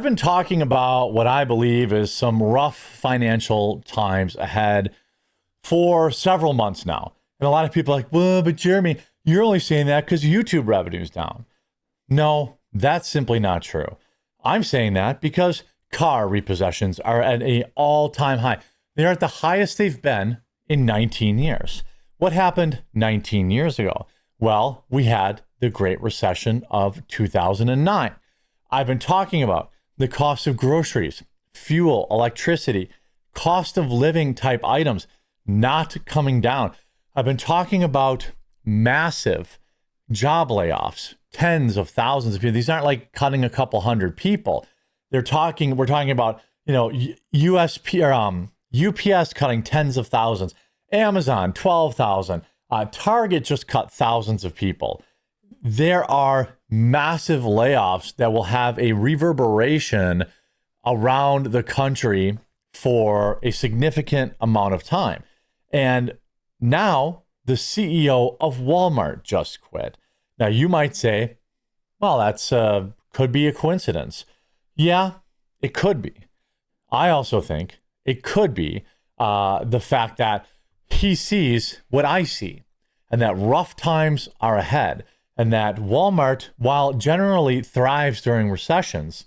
I've been talking about what I believe is some rough financial times ahead for several months now. And a lot of people are like, well, but Jeremy, you're only saying that because YouTube revenue is down. No, that's simply not true. I'm saying that because car repossessions are at an all-time high. They're at the highest they've been in 19 years. What happened 19 years ago? Well, we had the Great Recession of 2009. I've been talking about the cost of groceries, fuel, electricity, cost of living type items not coming down. I've been talking about massive job layoffs, tens of thousands of people. These aren't like cutting a couple hundred people. We're talking about, UPS cutting tens of thousands, Amazon 12,000, Target just cut thousands of people. There are massive layoffs that will have a reverberation around the country for a significant amount of time. And now the CEO of Walmart just quit. Now you might say, well, that's could be a coincidence. Yeah, it could be. I also think it could be the fact that he sees what I see and that rough times are ahead. And that Walmart, while generally thrives during recessions,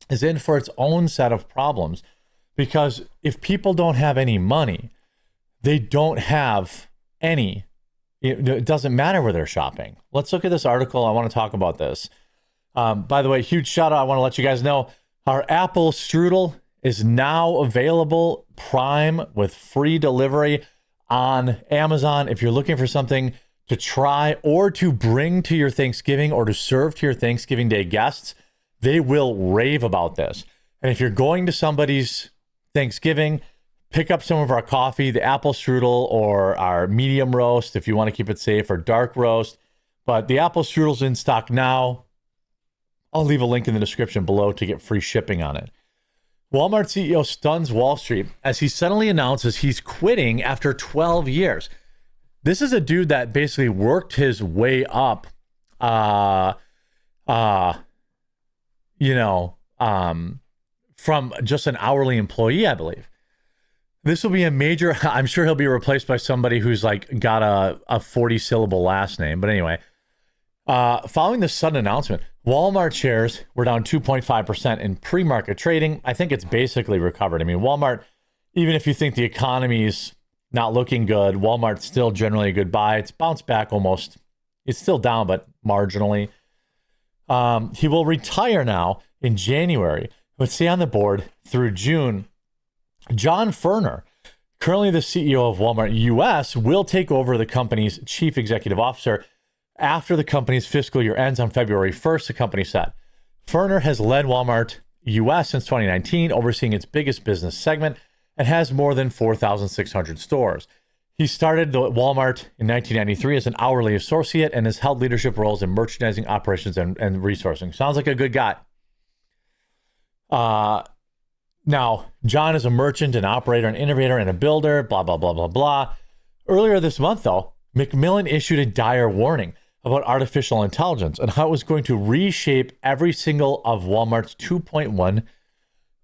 is in for its own set of problems. Because if people don't have any money, they don't have any. It doesn't matter where they're shopping. Let's look at this article. I want to talk about this. By the way, huge shout out. I want to let you guys know our apple strudel is now available Prime with free delivery on Amazon. If you're looking for something to try or to bring to your Thanksgiving or to serve to your Thanksgiving Day guests, they will rave about this. And if you're going to somebody's Thanksgiving, pick up some of our coffee, the apple strudel or our medium roast if you want to keep it safe, or dark roast. But the apple strudel's in stock now. I'll leave a link in the description below to get free shipping on it. Walmart CEO stuns Wall Street as he suddenly announces he's quitting after 12 years. This is a dude that basically worked his way up, from just an hourly employee, I believe. This will be a major, I'm sure he'll be replaced by somebody who's like got a 40-syllable last name. But anyway, following this sudden announcement, Walmart shares were down 2.5% in pre-market trading. I think it's basically recovered. I mean, Walmart, even if you think the economy's not looking good, Walmart's still generally a good buy. It's bounced back almost. It's still down, but marginally. He will retire now in January, but stay on the board through June. John Furner, currently the CEO of Walmart US, will take over the company's chief executive officer after the company's fiscal year ends on February 1st, the company said. Furner has led Walmart US since 2019, overseeing its biggest business segment, and has more than 4,600 stores. He started at Walmart in 1993 as an hourly associate and has held leadership roles in merchandising, operations, and resourcing. Sounds like a good guy. Now, John is a merchant, an operator, an innovator, and a builder, blah, blah, blah, blah, blah. Earlier this month, though, Macmillan issued a dire warning about artificial intelligence and how it was going to reshape every single of Walmart's 2.1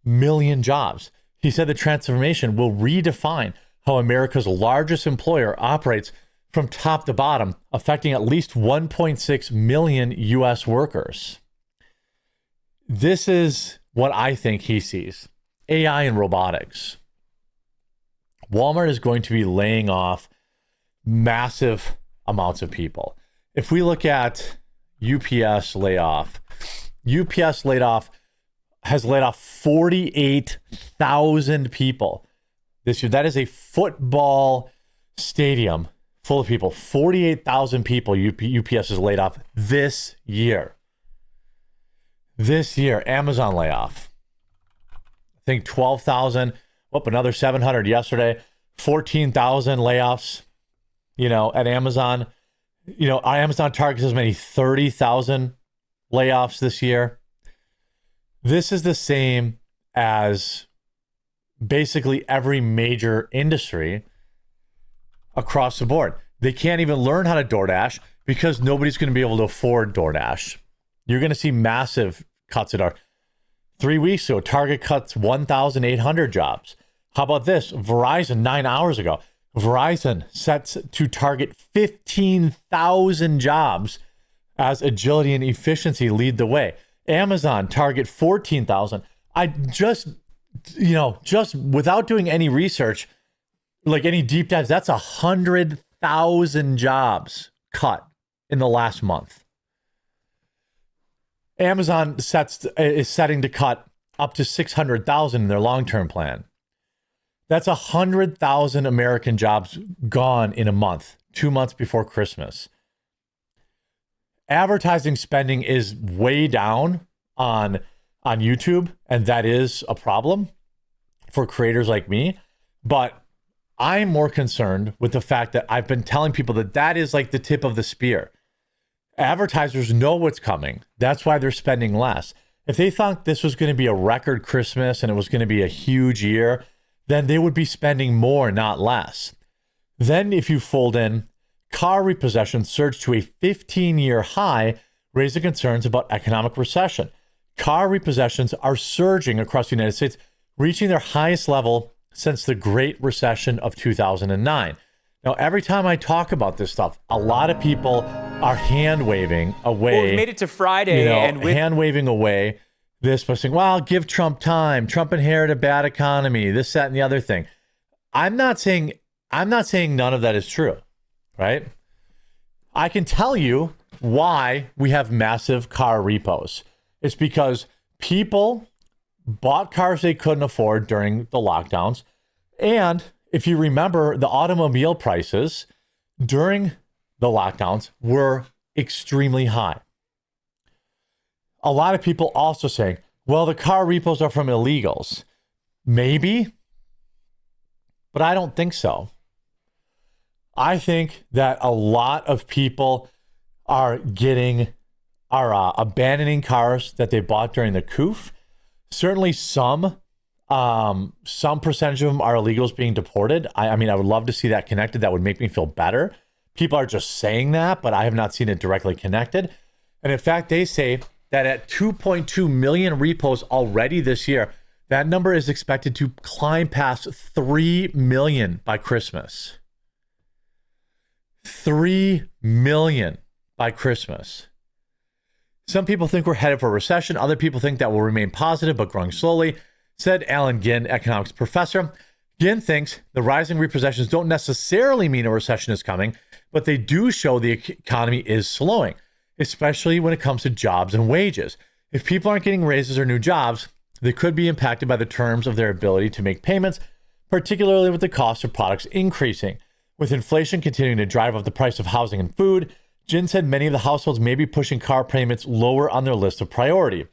million jobs. He said the transformation will redefine how America's largest employer operates from top to bottom, affecting at least 1.6 million U.S. workers. This is what I think he sees. AI and robotics. Walmart is going to be laying off massive amounts of people. If we look at UPS layoff, UPS has laid off 48,000 people this year. That is a football stadium full of people. 48,000 people UPS has laid off this year. This year, Amazon layoff. I think 12,000, another 700 yesterday, 14,000 layoffs, at Amazon. Amazon targets as many 30,000 layoffs this year. This is the same as basically every major industry across the board. They can't even learn how to DoorDash because nobody's going to be able to afford DoorDash. You're going to see massive cuts at our 3 weeks ago, Target cuts 1,800 jobs. How about this? Verizon, 9 hours ago, Verizon sets to target 15,000 jobs as agility and efficiency lead the way. Amazon target 14,000. I just without doing any research, like any deep dives, that's 100,000 jobs cut in the last month. Amazon is setting to cut up to 600,000 in their long-term plan. That's 100,000 American jobs gone in a month, 2 months before Christmas. Advertising spending is way down on YouTube, and that is a problem for creators like me. But I'm more concerned with the fact that I've been telling people that is like the tip of the spear. Advertisers know what's coming. That's why they're spending less. If they thought this was going to be a record Christmas and it was going to be a huge year, then they would be spending more, not less. Then if you fold in car repossessions surged to a 15-year high, raising concerns about economic recession. Car repossessions are surging across the United States, reaching their highest level since the Great Recession of 2009. Now, every time I talk about this stuff, a lot of people are hand-waving away. Well, we made it to Friday, and hand-waving away this by saying, well, give Trump time. Trump inherited a bad economy, this, that, and the other thing. I'm not saying none of that is true, right? I can tell you why we have massive car repos. It's because people bought cars they couldn't afford during the lockdowns. And if you remember, the automobile prices during the lockdowns were extremely high. A lot of people also saying, well, the car repos are from illegals. Maybe, but I don't think so. I think that a lot of people are abandoning cars that they bought during the coup. Certainly some percentage of them are illegals being deported. I mean, I would love to see that connected. That would make me feel better. People are just saying that, but I have not seen it directly connected. And in fact, they say that at 2.2 million repos already this year, that number is expected to climb past 3 million by Christmas. 3 million by Christmas. Some people think we're headed for a recession. Other people think that will remain positive but growing slowly, said Alan Ginn, economics professor. Ginn thinks the rising repossessions don't necessarily mean a recession is coming, but they do show the economy is slowing, especially when it comes to jobs and wages. If people aren't getting raises or new jobs, they could be impacted by the terms of their ability to make payments, particularly with the cost of products increasing. With inflation continuing to drive up the price of housing and food, Ginn said many of the households may be pushing car payments lower on their list of priority.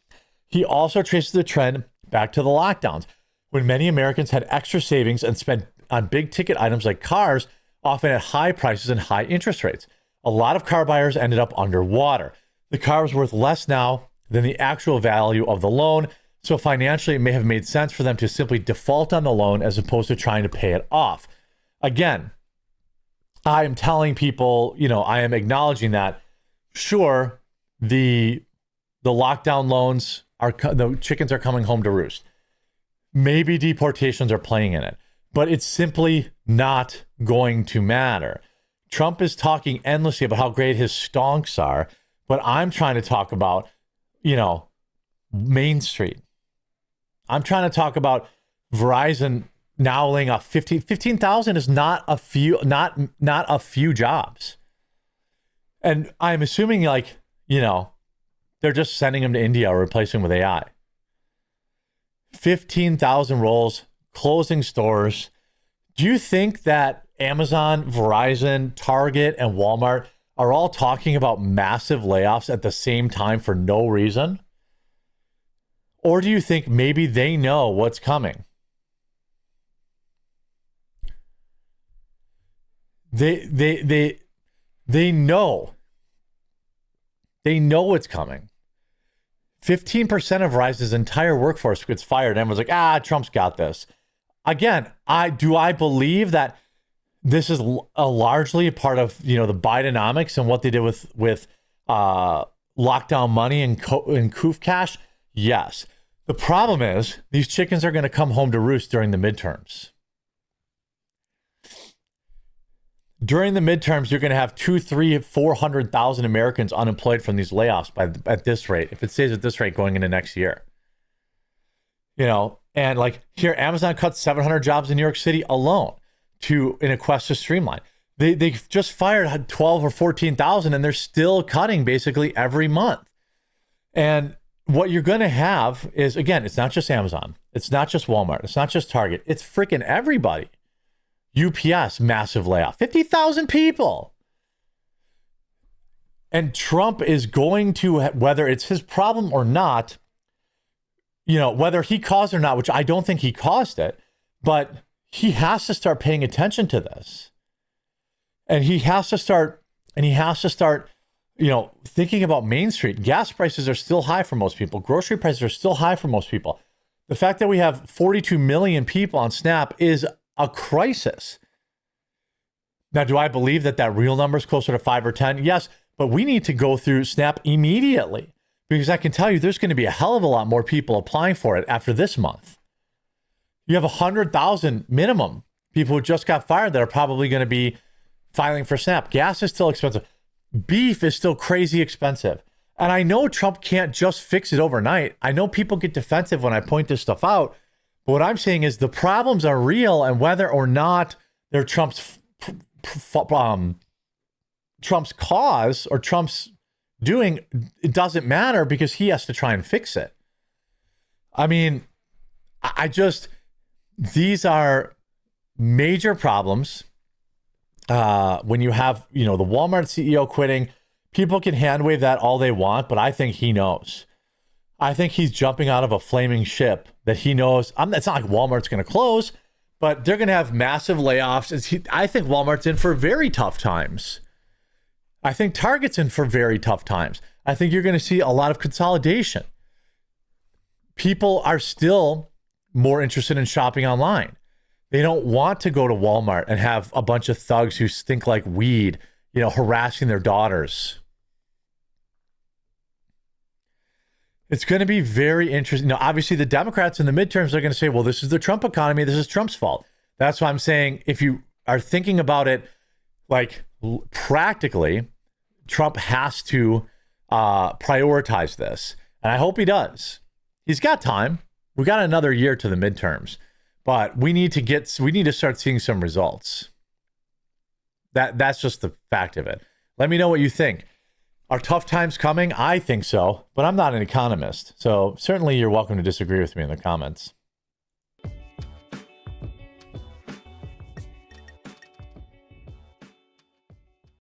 He also traces the trend back to the lockdowns, when many Americans had extra savings and spent on big ticket items like cars, often at high prices and high interest rates. A lot of car buyers ended up underwater. The car was worth less now than the actual value of the loan, so financially it may have made sense for them to simply default on the loan as opposed to trying to pay it off. Again, I am telling people, I am acknowledging that, sure, the lockdown loans the chickens are coming home to roost. Maybe deportations are playing in it, but it's simply not going to matter. Trump is talking endlessly about how great his stonks are, but I'm trying to talk about, Main Street. I'm trying to talk about Verizon now laying off 15,000 is not a few jobs. And I'm assuming they're just sending them to India or replacing them with AI. 15,000 roles, closing stores. Do you think that Amazon, Verizon, Target, and Walmart are all talking about massive layoffs at the same time for no reason? Or do you think maybe they know what's coming? They know. They know what's coming. 15% of Verizon's entire workforce gets fired. And everyone's like, Trump's got this. Again, I believe that this is largely a part of the Bidenomics and what they did with lockdown money and coup cash. Yes. The problem is these chickens are going to come home to roost during the midterms. During the midterms, you're going to have 400,000 Americans unemployed from these layoffs at this rate, if it stays at this rate going into next year. And like here, Amazon cut 700 jobs in New York City alone in a quest to streamline. They just fired 12 or 14,000 and they're still cutting basically every month. And what you're going to have is, again, it's not just Amazon. It's not just Walmart. It's not just Target. It's freaking everybody. UPS, massive layoff, 50,000 people. And Trump is going to, whether it's his problem or not, whether he caused it or not, which I don't think he caused it, but he has to start paying attention to this. And he has to start, thinking about Main Street. Gas prices are still high for most people. Grocery prices are still high for most people. The fact that we have 42 million people on SNAP is a crisis. Now, do I believe that real number is closer to 5 or 10? Yes, but we need to go through SNAP immediately, because I can tell you there's going to be a hell of a lot more people applying for it after this month. You have 100,000 minimum people who just got fired that are probably going to be filing for SNAP. Gas is still expensive. Beef is still crazy expensive. And I know Trump can't just fix it overnight. I know people get defensive when I point this stuff out. But what I'm saying is the problems are real, and whether or not they're Trump's cause or Trump's doing, it doesn't matter, because he has to try and fix it. I mean, these are major problems. When you have, the Walmart CEO quitting, people can hand wave that all they want, but I think he knows. I think he's jumping out of a flaming ship that he knows. It's not like Walmart's going to close, but they're going to have massive layoffs. I think Walmart's in for very tough times. I think Target's in for very tough times. I think you're going to see a lot of consolidation. People are still more interested in shopping online. They don't want to go to Walmart and have a bunch of thugs who stink like weed, harassing their daughters. It's going to be very interesting. Now, obviously, the Democrats in the midterms are going to say, well, this is the Trump economy. This is Trump's fault. That's why I'm saying, if you are thinking about it, like practically, Trump has to prioritize this. And I hope he does. He's got time. We got another year to the midterms, but we need to start seeing some results. That's just the fact of it. Let me know what you think. Are tough times coming? I think so, but I'm not an economist. So certainly you're welcome to disagree with me in the comments.